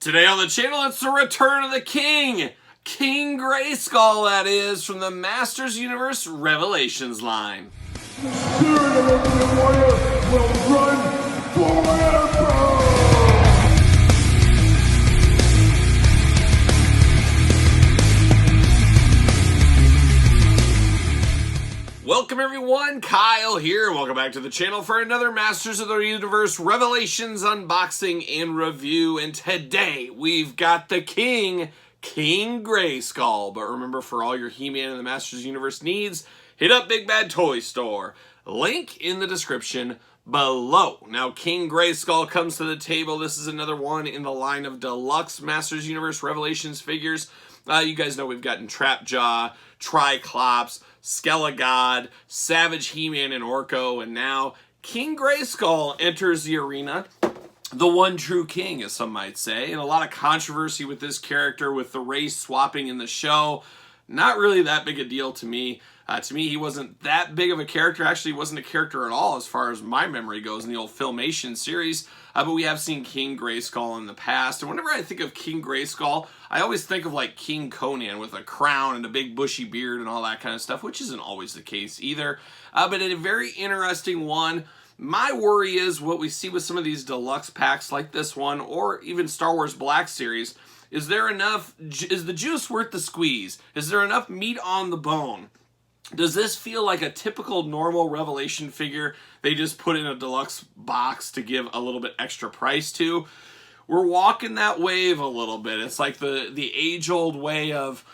Today on the channel, it's the return of the King! King Grayskull, that is, from the Masters Universe Revelations line. The spirit of Ultimate Warrior will run forever! Welcome everyone, Kyle here, and welcome back to the channel for another Masters of the Universe Revelations unboxing and review. And today, we've got the King Grayskull. But remember, for all your He-Man and the Masters Universe needs, hit up Big Bad Toy Store. Link in the description below. Now, King Grayskull comes to the table. This is another one in the line of deluxe Masters Universe Revelations figures. You guys know we've gotten Trapjaw, Triclops, Skelegod, Savage He-Man and Orko, and now King Grayskull enters the arena. The one true king, as some might say, and a lot of controversy with this character with the race swapping in the show. Not really that big a deal to me. To me, he wasn't that big of a character. Actually, he wasn't a character at all as far as my memory goes in the old Filmation series. But we have seen King Grayskull in the past. And whenever I think of King Grayskull, I always think of like King Conan with a crown and a big bushy beard and all that kind of stuff, which isn't always the case either. But a very interesting one. My worry is what we see with some of these deluxe packs like this one, or even Star Wars Black Series. Is there enough, is the juice worth the squeeze? Is there enough meat on the bone? Does this feel like a typical normal Revelation figure they just put in a deluxe box to give a little bit extra price to? We're walking that wave a little bit. It's like the age-old way of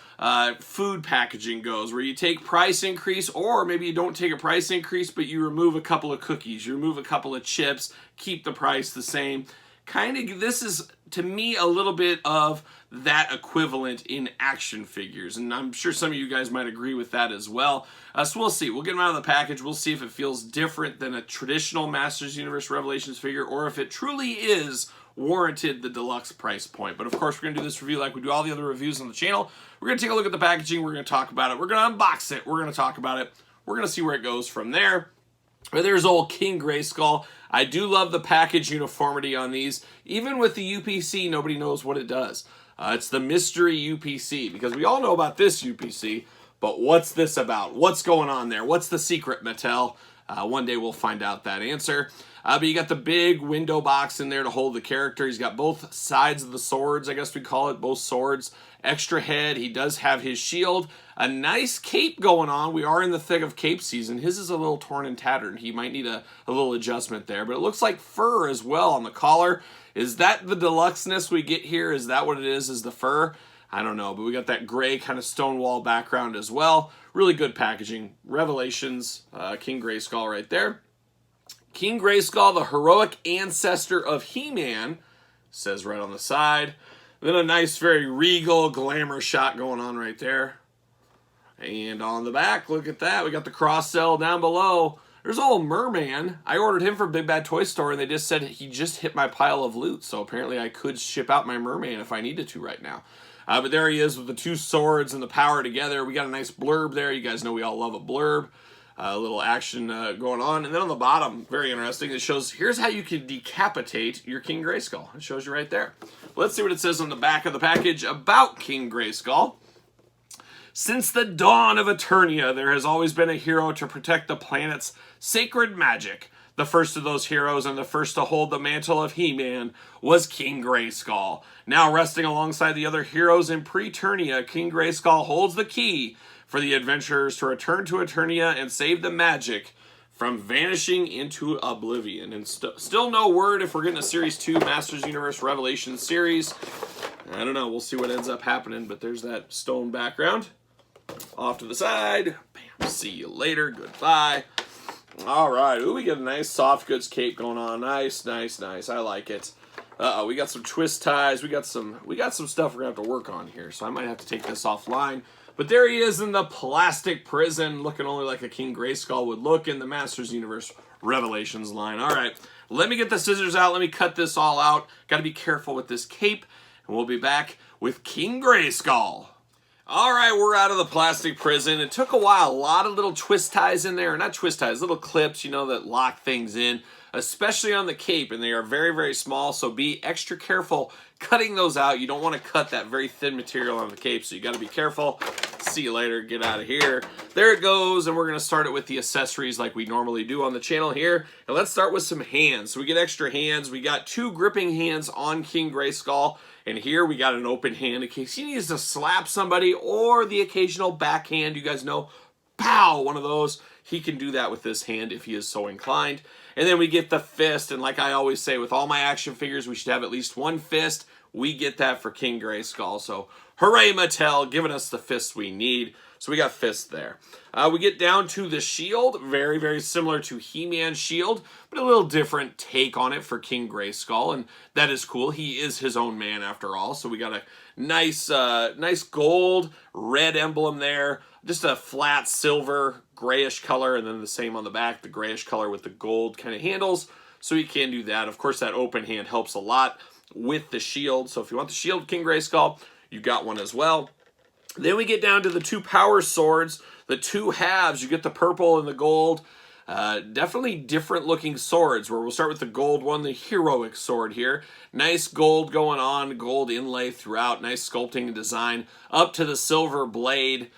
food packaging goes, where you take price increase, or maybe you don't take a price increase, but you remove a couple of cookies, you remove a couple of chips, keep the price the same. Kind of, this is, to me, a little bit of that equivalent in action figures, and I'm sure some of you guys might agree with that as well. So we'll see. We'll get them out of the package. We'll see if it feels different than a traditional Masters Universe Revelations figure, or if it truly is warranted the deluxe price point. But of course, we're going to do this review like we do all the other reviews on the channel. We're going to take a look at the packaging. We're going to talk about it. We're going to unbox it. We're going to talk about it. We're going to see where it goes from there. But there's old King Grayskull. I do love the package uniformity on these. Even with the UPC, nobody knows what it does. It's the mystery UPC, because we all know about this UPC, but what's this about? What's going on there? What's the secret, Mattel? One day we'll find out that answer. But you got the big window box in there to hold the character. He's got both sides of the swords, I guess we call it, both swords. Extra head. He does have his shield. A nice cape going on. We are in the thick of cape season. His is a little torn and tattered. He might need a little adjustment there. But it looks like fur as well on the collar. Is that the deluxeness we get here? Is that what it is the fur? I don't know. But we got that gray kind of stonewall background as well. Really good packaging. Revelations. King Grayskull right there. King Grayskull, the heroic ancestor of He-Man, says right on the side. Then a nice, very regal glamour shot going on right there. And on the back, look at that. We got the cross cell down below. There's old Merman. I ordered him from Big Bad Toy Store, and they just said he just hit my pile of loot. So apparently I could ship out my Merman if I needed to right now. But there he is with the two swords and the power together. We got a nice blurb there. You guys know we all love a blurb. A little action going on. And then on the bottom, very interesting, it shows, here's how you can decapitate your King Grayskull. It shows you right there. Let's see what it says on the back of the package about King Grayskull. Since the dawn of Eternia, there has always been a hero to protect the planet's sacred magic. The first of those heroes and the first to hold the mantle of He-Man was King Grayskull. Now resting alongside the other heroes in pre-Eternia, King Grayskull holds the key for the adventurers to return to Eternia and save the magic from vanishing into oblivion. And still no word if we're getting a Series 2 Masters Universe Revelation series. I don't know. We'll see what ends up happening, but there's that stone background. Off to the side. Bam. See you later. Goodbye. All right. Ooh, we got a nice soft goods cape going on. Nice, nice, nice. I like it. Uh-oh, we got some twist ties. We got some stuff we're going to have to work on here, so I might have to take this offline. But there he is in the plastic prison, looking only like a King Grayskull would look in the Masters Universe Revelations line. All right, let me get the scissors out. Let me cut this all out. Got to be careful with this cape, and we'll be back with King Grayskull. All right, we're out of the plastic prison. It took a while. A lot of little twist ties in there. Not twist ties, little clips, you know, that lock things in. especially on the cape, and they are very, very small, so be extra careful cutting those out. You don't want to cut that very thin material on the cape, so you got to be careful. See you later. Get out of here. There it goes, and we're going to start it with the accessories like we normally do on the channel here. And let's start with some hands. So we get extra hands. We got 2 gripping hands on King Grayskull, and here we got an open hand in case he needs to slap somebody, or the occasional backhand. You guys know, pow, one of those. He can do that with this hand if he is so inclined. And then we get the fist, and like I always say, with all my action figures, we should have at least 1 fist. We get that for King Grayskull, so hooray Mattel, giving us the fist we need. So we got fist there. We get down to the shield, very, very similar to He-Man's shield, but a little different take on it for King Grayskull, and that is cool. He is his own man after all, so we got a nice, nice gold, red emblem there, just a flat silver, grayish color, and then the same on the back, the grayish color with the gold kind of handles, so you can do that. Of course, that open hand helps a lot with the shield, so if you want the shield King Grayskull, you got one as well. Then we get down to the 2 power swords, the 2 halves. You get the purple and the gold. Definitely different looking swords, where we'll start with the gold one, the heroic sword here. Nice gold going on, gold inlay throughout, nice sculpting and design, up to the silver blade.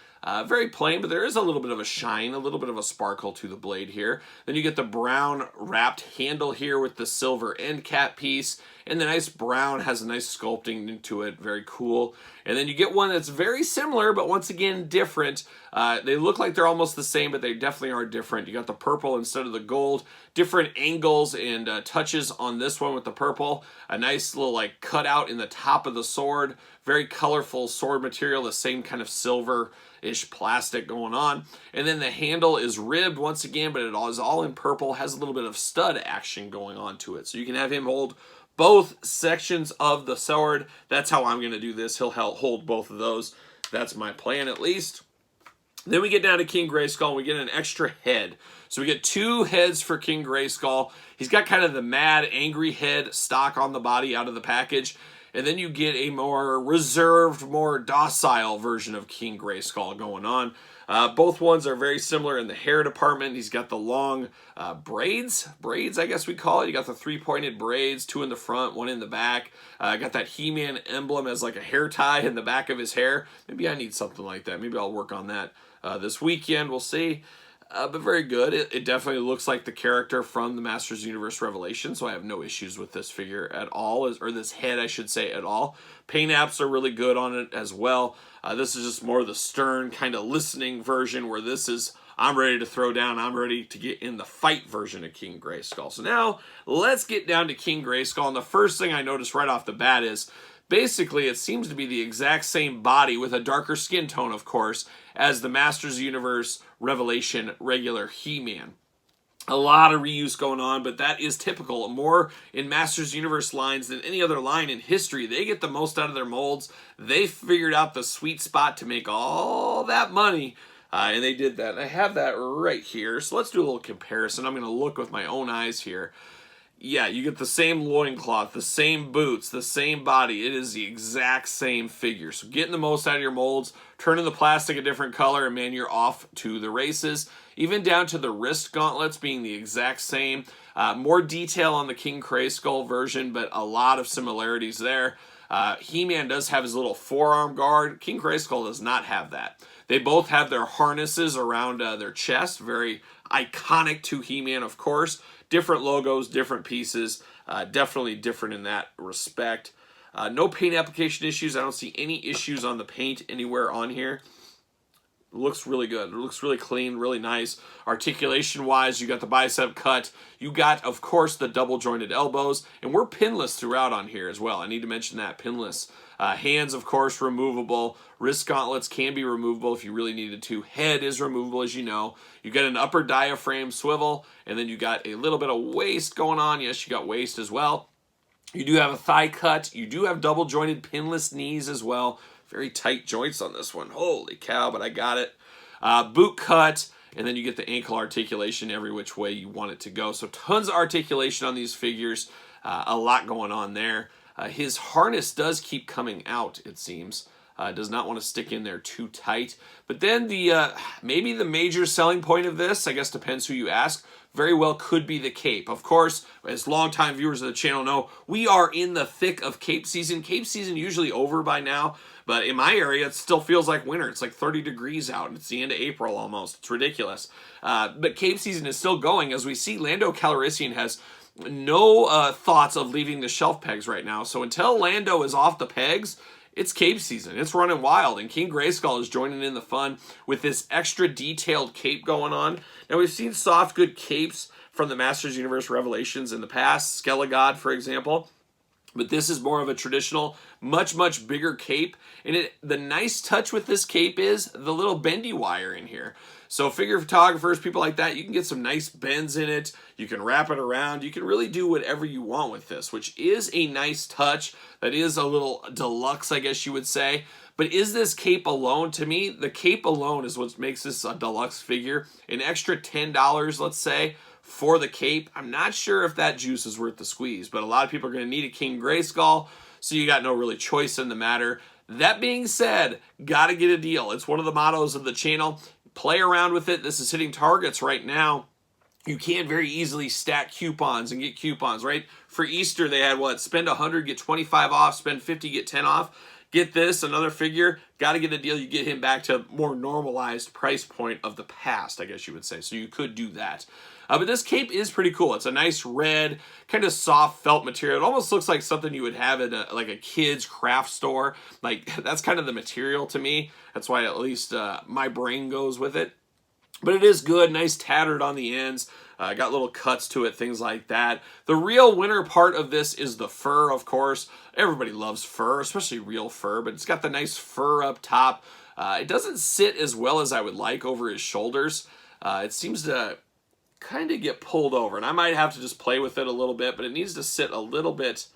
Very plain, but there is a little bit of a shine, a little bit of a sparkle to the blade here. Then you get the brown wrapped handle here with the silver end cap piece, and the nice brown has a nice sculpting into it, very cool. And then you get one that's very similar, but once again different. They look like they're almost the same, but they definitely are different. You got the purple instead of the gold, different angles and touches on this one with the purple. A nice little like cutout in the top of the sword, very colorful sword material, the same kind of silver-ish plastic going on. And then the handle is ribbed once again, but it is all in purple, has a little bit of stud action going on to it. So you can have him hold both sections of the sword. That's how I'm going to do this. He'll hold both of those. That's my plan at least. Then we get down to King Grayskull, and we get an extra head. So we get 2 heads for King Grayskull. He's got kind of the mad, angry head stock on the body out of the package. And then you get a more reserved, more docile version of King Grayskull going on. Both ones are very similar in the hair department. He's got the long braids, I guess we call it. You got the 3-pointed braids, 2 in the front, 1 in the back. Got that He-Man emblem as like a hair tie in the back of his hair. Maybe I need something like that. Maybe I'll work on that this weekend. We'll see. But very good. It definitely looks like the character from the Masters Universe Revelation, so I have no issues with this figure at all, or this head, I should say, at all. Paint apps are really good on it as well. This is just more the stern, kind of listening version, where this is, I'm ready to throw down, I'm ready to get in the fight version of King Grayskull. So now, let's get down to King Grayskull, and the first thing I noticed right off the bat is, basically, it seems to be the exact same body with a darker skin tone, of course, as the Masters Universe Revelation regular He-Man. A lot of reuse going on, but that is typical. More in Masters Universe lines than any other line in history. They get the most out of their molds. They figured out the sweet spot to make all that money, and they did that. And I have that right here, so let's do a little comparison. I'm going to look with my own eyes here. Yeah, you get the same loincloth, the same boots, the same body. It is the exact same figure. So getting the most out of your molds, turning the plastic a different color, and man, you're off to the races. Even down to the wrist gauntlets being the exact same. More detail on the King Grayskull version, but a lot of similarities there. He-Man does have his little forearm guard. King Grayskull does not have that. They both have their harnesses around their chest. Very iconic to He-Man, of course. Different logos, different pieces. Definitely different in that respect. No paint application issues. I don't see any issues on the paint anywhere on here. It looks really good. It looks really clean, really nice. Articulation-wise, you got the bicep cut. You got, of course, the double-jointed elbows. And we're pinless throughout on here as well. I need to mention that, pinless. Hands, of course, removable. Wrist gauntlets can be removable if you really needed to. Head is removable, as you know. You got an upper diaphragm swivel, and then you got a little bit of waist going on. Yes, you got waist as well. You do have a thigh cut. You do have double-jointed pinless knees as well. Very tight joints on this one. Holy cow, but I got it. Boot cut, and then you get the ankle articulation every which way you want it to go. So tons of articulation on these figures. A lot going on there. His harness does keep coming out, it seems. Does not want to stick in there too tight. But then the maybe the major selling point of this, I guess depends who you ask, very well could be the cape. Of course, as longtime viewers of the channel know, we are in the thick of cape season. Cape season usually over by now, but in my area, it still feels like winter. It's like 30 degrees out, and it's the end of April almost. It's ridiculous. But cape season is still going. As we see, Lando Calrissian has no thoughts of leaving the shelf pegs right now. So until Lando is off the pegs, it's cape season. It's running wild, and King Grayskull is joining in the fun with this extra detailed cape going on. Now, we've seen soft, good capes from the Masters Universe Revelations in the past, Skelegod, for example. But this is more of a traditional, much, much bigger cape. And the nice touch with this cape is the little bendy wire in here. So figure photographers, people like that, you can get some nice bends in it. You can wrap it around. You can really do whatever you want with this, which is a nice touch. That is a little deluxe, I guess you would say. But is this cape alone? To me, the cape alone is what makes this a deluxe figure. An extra $10, let's say, for the cape. I'm not sure if that juice is worth the squeeze, but a lot of people are going to need a King Grayskull, so you got no really choice in the matter. That being said, got to get a deal. It's one of the mottos of the channel. Play around with it. This is hitting targets right now. You can very easily stack coupons and get coupons, right? For Easter, they had what? Spend 100, get 25 off. Spend 50, get 10 off. Get this, another figure. Got to get a deal. You get him back to more normalized price point of the past, I guess you would say. So you could do that. But this cape is pretty cool. It's a nice red, kind of soft felt material. It almost looks like something you would have in like a kid's craft store. Like, that's kind of the material to me. That's why at least my brain goes with it. But it is good, nice tattered on the ends. Got little cuts to it, things like that. The real winner part of this is the fur, of course. Everybody loves fur, especially real fur, but it's got the nice fur up top. It doesn't sit as well as I would like over his shoulders. It seems to kind of get pulled over, and I might have to just play with it a little bit, but it needs to sit a little bit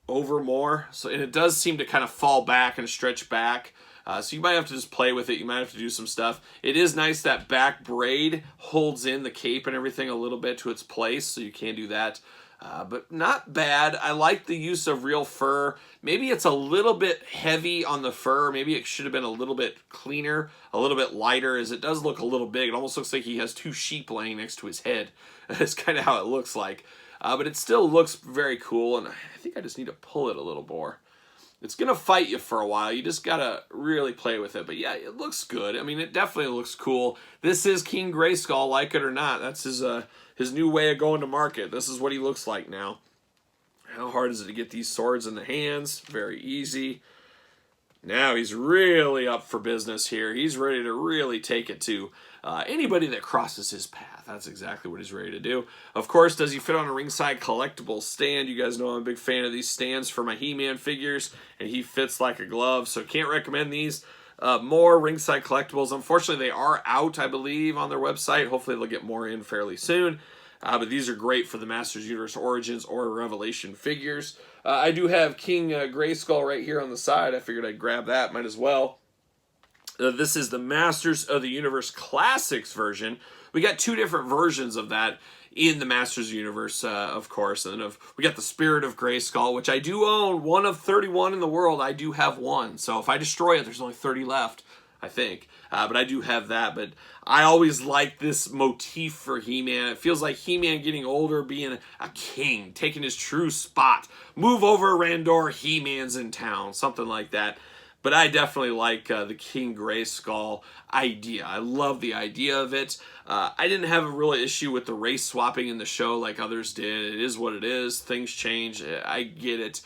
over more. So, and it does seem to kind of fall back and stretch back. So you might have to just play with it. You might have to do some stuff. It is nice that back braid holds in the cape and everything a little bit to its place, so you can do that. But not bad. I like the use of real fur. Maybe it's a little bit heavy on the fur. Maybe it should have been a little bit cleaner, a little bit lighter, as it does look a little big. It almost looks like he has two sheep laying next to his head. That's kind of how it looks like. But it still looks very cool, and I think I just need to pull it a little more. It's going to fight you for a while. You just got to really play with it. But yeah, it looks good. I mean, it definitely looks cool. This is King Grayskull, like it or not. That's his new way of going to market. This is what he looks like now. How hard is it to get these swords in the hands? Very easy. Now he's really up for business here. He's ready to really take it to anybody that crosses his path. That's exactly what he's ready to do. Of course, does he fit on a ringside collectible stand? You guys know I'm a big fan of these stands for my He-Man figures, and he fits like a glove, so can't recommend these. More ringside collectibles. Unfortunately, they are out, I believe, on their website. Hopefully, they'll get more in fairly soon. But these are great for the Masters Universe Origins or Revelation figures. I do have King Grayskull right here on the side. I figured I'd grab that. Might as well. This is the Masters of the Universe Classics version. We got two different versions of that in the Masters Universe, of course. And then we got the Spirit of Grayskull, which I do own. One of 31 in the world. I do have one. So if I destroy it, there's only 30 left, I think. But I do have that. But I always like this motif for He-Man. It feels like He-Man getting older, being a king, taking his true spot. Move over, Randor, He-Man's in town. Something like that. But I definitely like the King Grayskull idea. I love the idea of it. I didn't have a real issue with the race swapping in the show like others did. It is what it is. Things change. I get it.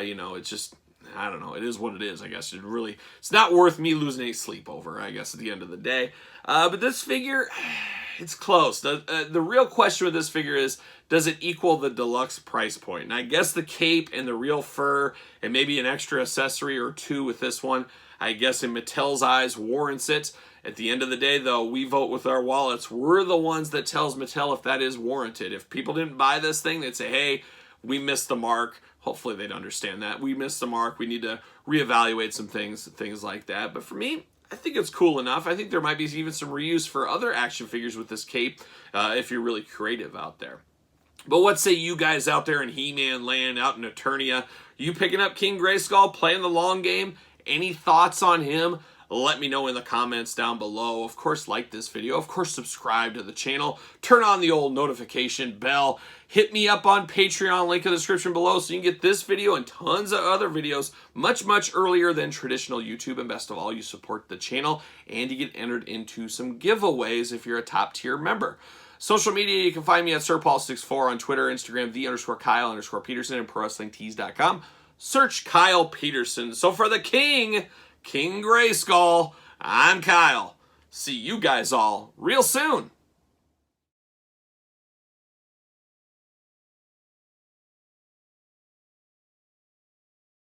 You know, it's just, I don't know. It is what it is, I guess. It's not worth me losing any sleep over, I guess, at the end of the day. But this figure, it's close. The real question with this figure is, does it equal the deluxe price point? And I guess the cape and the real fur and maybe an extra accessory or two with this one, I guess in Mattel's eyes, warrants it. At the end of the day, though, we vote with our wallets. We're the ones that tells Mattel if that is warranted. If people didn't buy this thing, they'd say, hey, we missed the mark. Hopefully they'd understand that. We missed the mark. We need to reevaluate some things like that. But for me, I think it's cool enough. I think there might be even some reuse for other action figures with this cape if you're really creative out there. But what say you guys out there in He-Man land, out in Eternia? You picking up King Grayskull, playing the long game, Any thoughts on him? Let me know in the comments down below. Of course, like this video. Of course, subscribe to the channel. Turn on the old notification bell. Hit me up on Patreon, link in the description below, so you can get this video and tons of other videos much, much earlier than traditional YouTube. And best of all, you support the channel and you get entered into some giveaways if you're a top tier member. Social media, you can find me at SirPaul64 on Twitter, Instagram, _Kyle_Peterson, and ProWrestlingTees.com. Search Kyle Peterson. So for the King Grayskull, I'm Kyle. See you guys all real soon.